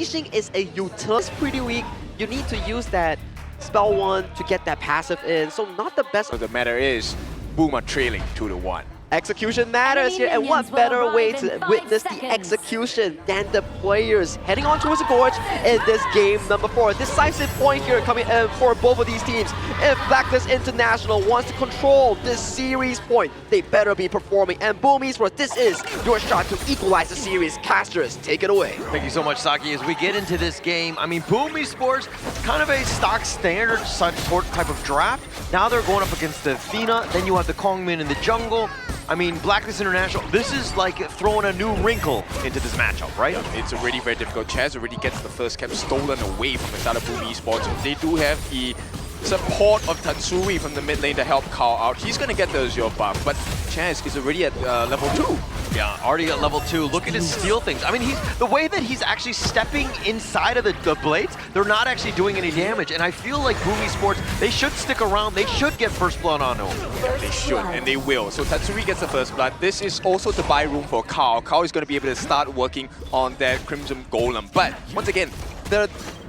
Unleashing is a utility. It's pretty weak. You need to use that spell 1 to get that passive in, so not the best. So the matter is, Boom are trailing 2-1. Execution matters here, and what better way to witness the execution than the players heading on towards the Gorge in this game number 4. Decisive point here coming in for both of these teams. If Blacklist International wants to control this series point, they better be performing. And Boom Esports, this is your shot to equalize the series. Casters, take it away. Thank you so much, Saki. As we get into this game, I mean, Boom Esports, kind of a stock standard sort type of draft. Now they're going up against the Athena, then you have the Kongmin in the jungle. I mean, Blacklist International, this is like throwing a new wrinkle into this matchup, right? It's already very difficult. Chaz already gets the first cap stolen away from the side of Boom Esports. They do have the support of Tatsuri from the mid lane to help Carl out. He's going to get the Azure buff, but Chaz is already at level 2. Yeah, already at level 2. Look at his steal things. I mean, the way that he's actually stepping inside of the blades, they're not actually doing any damage. And I feel like Boom Esports, they should stick around. They should get first blood on him. Yeah, they should, and they will. So Tatsuri gets the first blood. This is also to buy room for Carl. Carl is going to be able to start working on that Crimson Golem. But once again,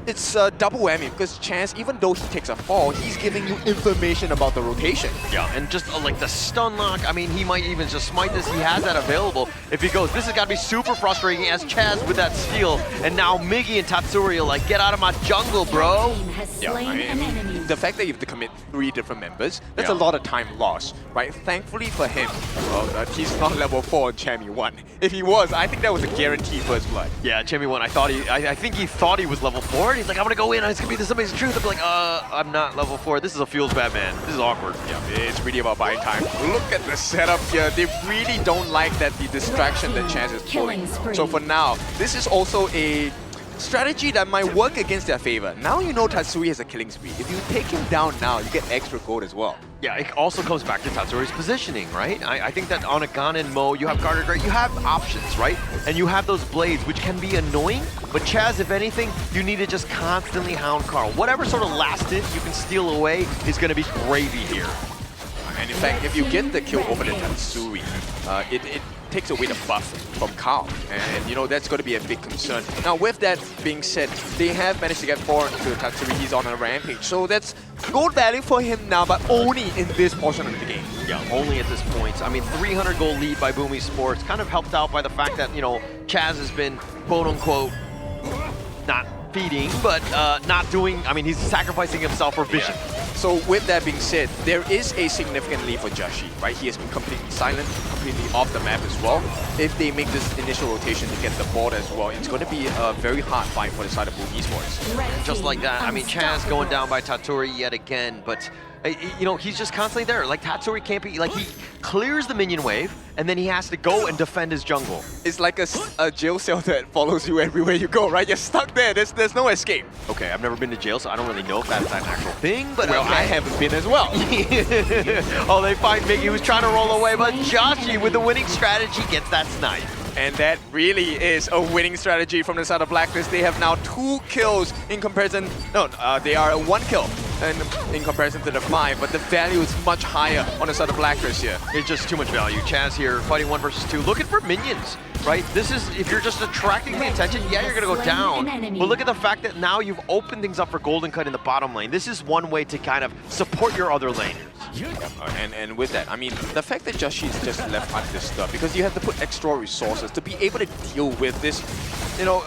it's a double whammy because Chance, even though he takes a fall, he's giving you information about the rotation. Yeah, and just like the stun lock, I mean, he might even just smite this. He has that available. If he goes, this has got to be super frustrating as Chaz with that steal. And now Miggy and Tatsuri are like, get out of my jungle, bro. Yeah, I mean, the fact that you have to commit 3 different members, that's a lot of time lost, right? Thankfully for him, well, he's not level 4 on Chammy 1. If he was, I think that was a guaranteed first blood. Yeah, Chammy 1, I think he thought he was level 4. He's like, I'm gonna go in, it's gonna be this amazing truth. I'm like, I'm not level 4. This is a feels bad man. This is awkward. Yeah, it's really about buying time. Look at the setup here. They really don't like the distraction that Chance is pulling. So for now, this is also a strategy that might work against their favor. Now you know Tatsuri has a killing spree. If you take him down now, you get extra gold as well. Yeah, it also comes back to Tatsuri's positioning, right? I think that on a Ganon Mo, you have Garter Great, you have options, right? And you have those blades, which can be annoying, but Chaz, if anything, you need to just constantly hound Carl. Whatever sort of last hit you can steal away is going to be gravy here. And in fact, if you get the kill over the Tatsuri, it takes away the buff from Carl. And you know, that's going to be a big concern. Now with that being said, they have managed to get 4 into Tatsuri. He's on a rampage. So that's gold value for him now, but only in this portion of the game. Yeah, only at this point. I mean, 300 goal lead by Boom Esports, kind of helped out by the fact that, you know, Chaz has been, quote unquote, not feeding, but not doing, I mean, he's sacrificing himself for vision. Yeah. So with that being said, there is a significant lead for Joshi, right? He has been completely silent, completely off the map as well. If they make this initial rotation to get the board as well, it's going to be a very hard fight for the side of Boom Esports. Just like that, I mean, Chaz going down by Tatsuri yet again, but you know, he's just constantly there. Like, Tatsuri can't be, like, he clears the minion wave, and then he has to go and defend his jungle. It's like a jail cell that follows you everywhere you go, right? You're stuck there. There's no escape. Okay, I've never been to jail, so I don't really know if that's an actual thing, but well, okay. I haven't been as well. Oh, they find Miggy who's trying to roll away, but Joshi with the winning strategy gets that snipe. And that really is a winning strategy from the side of Blacklist. They have now 2 kills in comparison. No, they are 1 kill in comparison to the 5, but the value is much higher on the side of Blacklist here. It's just too much value. Chaz here fighting 1 versus 2, looking for minions, right? This is, if you're just attracting the attention, yeah, you're gonna go down. But look at the fact that now you've opened things up for Golden Cut in the bottom lane. This is one way to kind of support your other laners. And with that, I mean, the fact that Joshi is just left undisturbed, because you have to put extra resources to be able to deal with this, you know,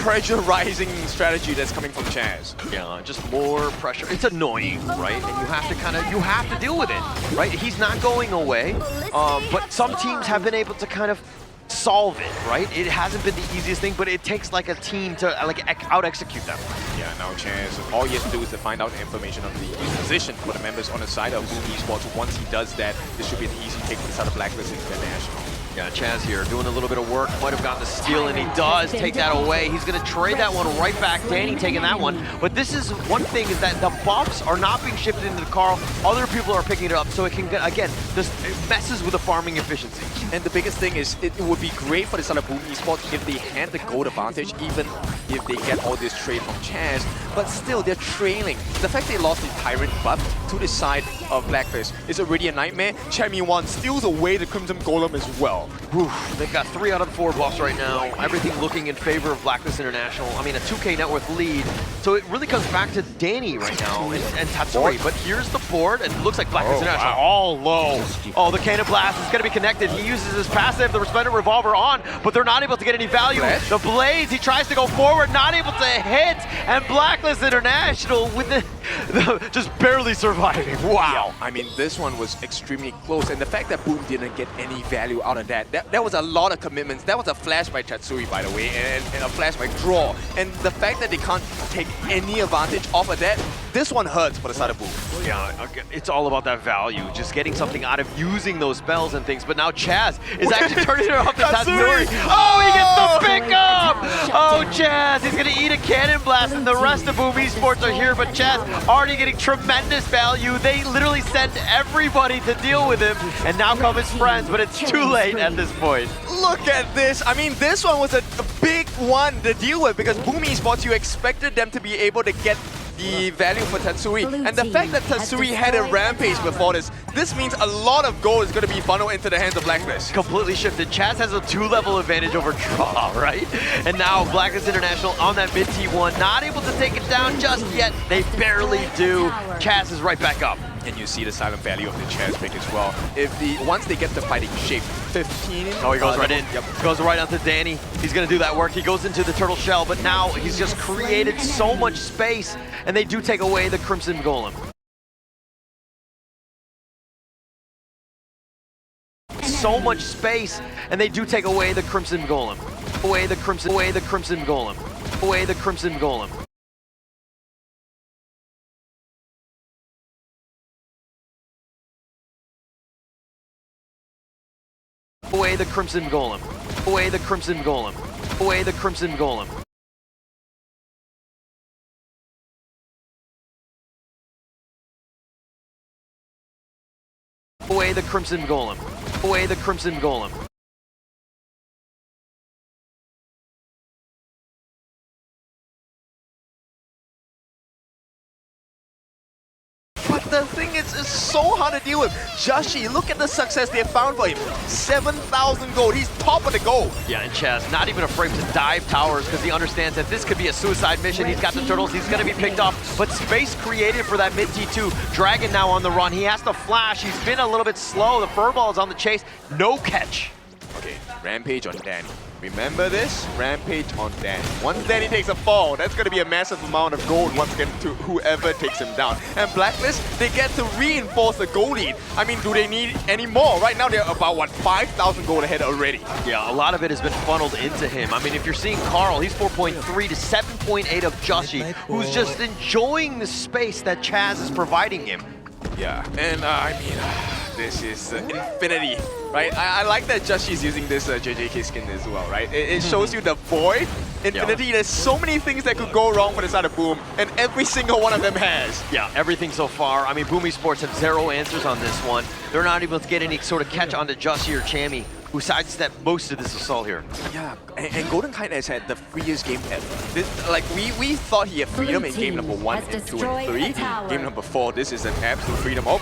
pressurizing strategy that's coming from Chaz. Yeah, just more pressure. It's annoying, right? And you have to you have to deal with it, right? He's not going away, but some teams have been able to kind of solve it, right? It hasn't been the easiest thing, but it takes like a team to like out-execute them. Yeah, now Chaz, all he has to do is to find out the information of the position for the members on the side of Boom Esports. Once he does that, this should be an easy take for the side of Blacklist International. Yeah, Chaz here doing a little bit of work, might have gotten the steal, and he does take that away. He's going to trade that one right back. Danny taking that one. But this is one thing, is that the buffs are not being shifted into the Carl. Other people are picking it up, so it can, again, just it messes with the farming efficiency. And the biggest thing is, it would be great for the side of Boom Esports if they had the gold advantage, even if they get all this trade from Chaz. But still, they're trailing. The fact they lost the Tyrant buff to the side of Blacklist is already a nightmare. Chammy 1 steals away the Crimson Golem as well. Whew, they've got 3 out of the 4 buffs right now. Everything looking in favor of Blacklist International. I mean, a 2K net worth lead. So it really comes back to Danny right now and Tatsuri. But here's the board, and it looks like Blacklist International all low. Oh, the Cannon Blast is going to be connected. He uses his passive, the Resplendent Revolver on, but they're not able to get any value. The Blaze, he tries to go forward, not able to hit, and Blacklist International with the just barely surviving. Wow. Yeah, I mean, this one was extremely close, and the fact that Boom didn't get any value out of that was a lot of commitments. That was a flash by Tatsuri, by the way, and a flash by Draw. And the fact that they can't take any advantage off of that, this one hurts for the side of Boom. Yeah, it's all about that value, just getting something out of using those spells and things. But now Chaz is actually turning it off to Tatsuri. Oh, he gets the pickup! Oh, Chaz, he's gonna eat a Cannon Blast, and the rest of Boom Esports are here, but Chaz already getting tremendous value. They literally send everybody to deal with him, and now come his friends, but it's too late at this point. Look at this. I mean, this one was a big one to deal with because Boom Esports, you expected them to be able to get the value for Tatsuri. And the fact that Tatsuri had a Rampage before this means a lot of gold is going to be funneled into the hands of Blacklist. Completely shifted. Chaz has a 2-level advantage over Draw, right? And now Blacklist International on that mid T1, not able to take it down just yet. They barely do. Chaz is right back up. And you see the silent value of the Chaz pick as well. Once they get the fighting shape, 15. Oh, he goes right in. Yep. Goes right onto Danny. He's going to do that work. He goes into the turtle shell, but now he's just created so much space, and they do take away the Crimson Golem. So much space, and they do take away the Crimson Golem. Away the Crimson Golem. Away the Crimson Golem. Away the Crimson Golem. Away the Crimson Golem. Away the Crimson Golem. Away the Crimson Golem. Away the Crimson Golem. But the thing is, it's so hard to deal with. Joshi, look at the success they have found for him. 7,000 gold. He's top of the gold. Yeah, and Chaz not even afraid to dive towers because he understands that this could be a suicide mission. He's got the turtles. He's going to be picked off. But space created for that mid T2. Dragon now on the run. He has to flash. He's been a little bit slow. The Furball is on the chase. No catch. Okay, Rampage on Danny. Remember this? Rampage on Danny. Once Danny takes a fall, that's going to be a massive amount of gold once again to whoever takes him down. And Blacklist, they get to reinforce the gold lead. I mean, do they need any more? Right now, they're about, what, 5,000 gold ahead already. Yeah, a lot of it has been funneled into him. I mean, if you're seeing Carl, he's 4.3 to 7.8 of Joshi, who's just enjoying the space that Chaz is providing him. Yeah, and I mean, this is infinity, right? I like that Joshi's using this JJK skin as well, right? It shows you the void, infinity. There's so many things that could go wrong for the side of Boom, and every single one of them has. Yeah, everything so far. I mean, Boom Esports have 0 answers on this one. They're not able to get any sort of catch onto Joshi or Chammy, who sidestepped most of this assault here. Yeah, and Golden Kite has had the freest game ever. We thought he had freedom in game number 1 and 2 and 3. Game number 4, this is an absolute freedom. Oh,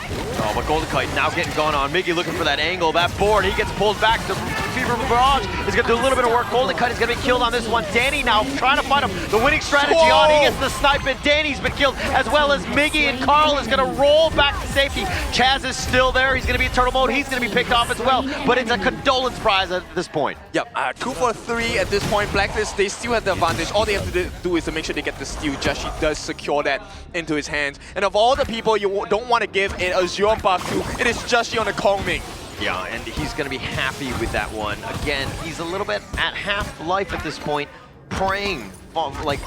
but Golden Kite now getting gone on. Mickey looking for that angle, that board. He gets pulled back. The Fever Barrage is going to do a little bit of work. Golden Kite is going to be killed on this one. Danny now trying to find him. The winning strategy on. He gets the snipe, and Danny's been killed, as well as Miggy, and Carl is going to roll back to safety. Chaz is still there. He's going to be in turtle mode. He's going to be picked off as well, but it's a condolence prize at this point. Yep, 2 for 3 at this point. Blacklist, they still have the advantage. All they have to do is to make sure they get the steal. Joshi does secure that into his hands. And of all the people you don't want to give an Azure buff to, it is Joshi on the Kongming. Yeah, and he's going to be happy with that one. Again, he's a little bit at half life at this point, praying, like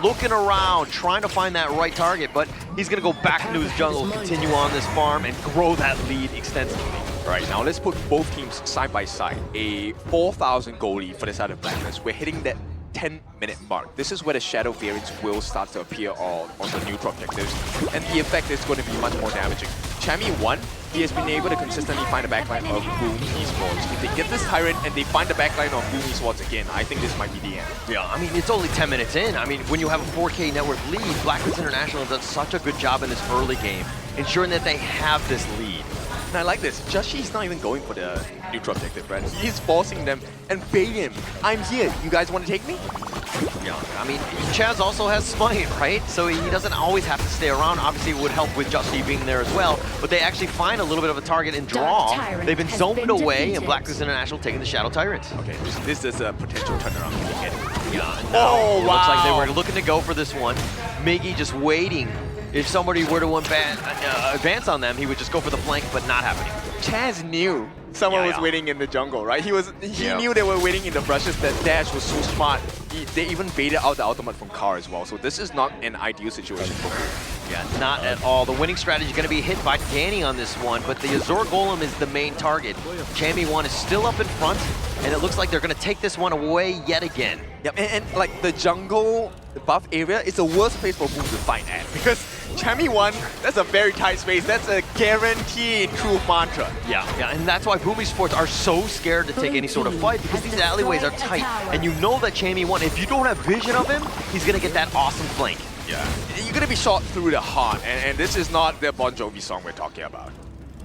looking around, trying to find that right target, but he's going to go back into his jungle, continue on this farm, and grow that lead extensively. Right, now let's put both teams side by side. A 4,000 goal lead for the side of Blacklist. We're hitting that 10-minute mark. This is where the shadow variants will start to appear on the neutral objectives, and the effect is going to be much more damaging. Chammy 1, he has been able to consistently find the backline of Boom Esports. If they get this Tyrant and they find the backline of Boom Esports again, I think this might be the end. Yeah, I mean, it's only 10 minutes in. I mean, when you have a 4K network lead, Blacklist International has done such a good job in this early game, ensuring that they have this lead. And I like this. Jushi's not even going for the neutral objective, right? He's forcing them and baiting him. I'm here. You guys want to take me? Yeah, I mean, Chaz also has Smite, right? So he doesn't always have to stay around. Obviously, it would help with Justy being there as well. But they actually find a little bit of a target and draw. They've been zoned away, and Blacklist International taking the Shadow Tyrant. Okay, this is a potential turnaround. Yeah, oh, wow. Looks like they were looking to go for this one. Miggy just waiting. If somebody were to advance on them, he would just go for the flank, but not happening. Chaz knew someone was waiting in the jungle, right? He knew they were waiting in the brushes. That dash was so smart. They even baited out the ultimate from Carr as well. So this is not an ideal situation for him. Yeah, not at all. The winning strategy is going to be hit by Danny on this one, but the Azure Golem is the main target. Chammy1 is still up in front, and it looks like they're going to take this one away yet again. Yep, and like the jungle buff area is the worst place for Boom to fight at, because Chammy1, that's a very tight space. That's a guaranteed true mantra. Yeah, and that's why Boom Esports are so scared to take any sort of fight, because these alleyways are tight, and you know that Chammy1, if you don't have vision of him, he's going to get that awesome flank. Yeah, you're going to be shot through the heart, and this is not the Bon Jovi song we're talking about.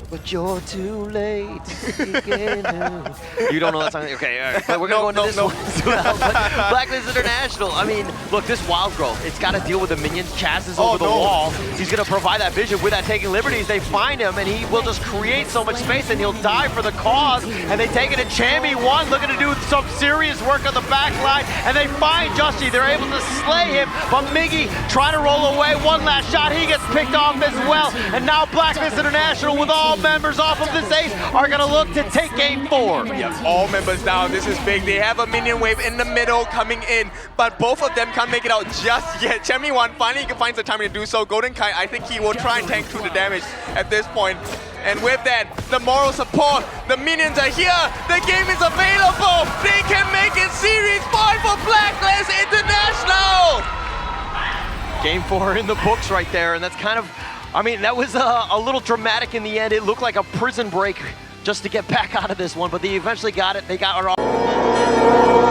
But you're too late. You don't know that song? Okay, all right. But we're going to go into this one as well. Blacklist International. I mean, look, this Wild Growth, it's got to deal with the minions. Chaz is over the wall. He's going to provide that vision with that taking liberties. They find him, and he will just create so much space, and he'll die for the cause. And they take it to Chammy1, looking to do some serious work on the back line. And they find Justy. They're able to slay him. But Miggy trying to roll away. One last shot. He gets picked off as well. And now Blacklist International, with all members off of this ace, are going to look to take game 4. Yeah, all members down. This is big. They have a minion wave in the middle coming in, but both of them can't make it out just yet. Chammy1 finally finds the time to do so. Golden Kite, I think he will try and tank through the damage at this point. And with that, the moral support, the minions are here. The game is available. They can make it Series 5 for Blacklist International. Game 4 in the books right there, and that's kind of, I mean, that was a little dramatic in the end. It looked like a prison break just to get back out of this one, but they eventually got it. They got it all.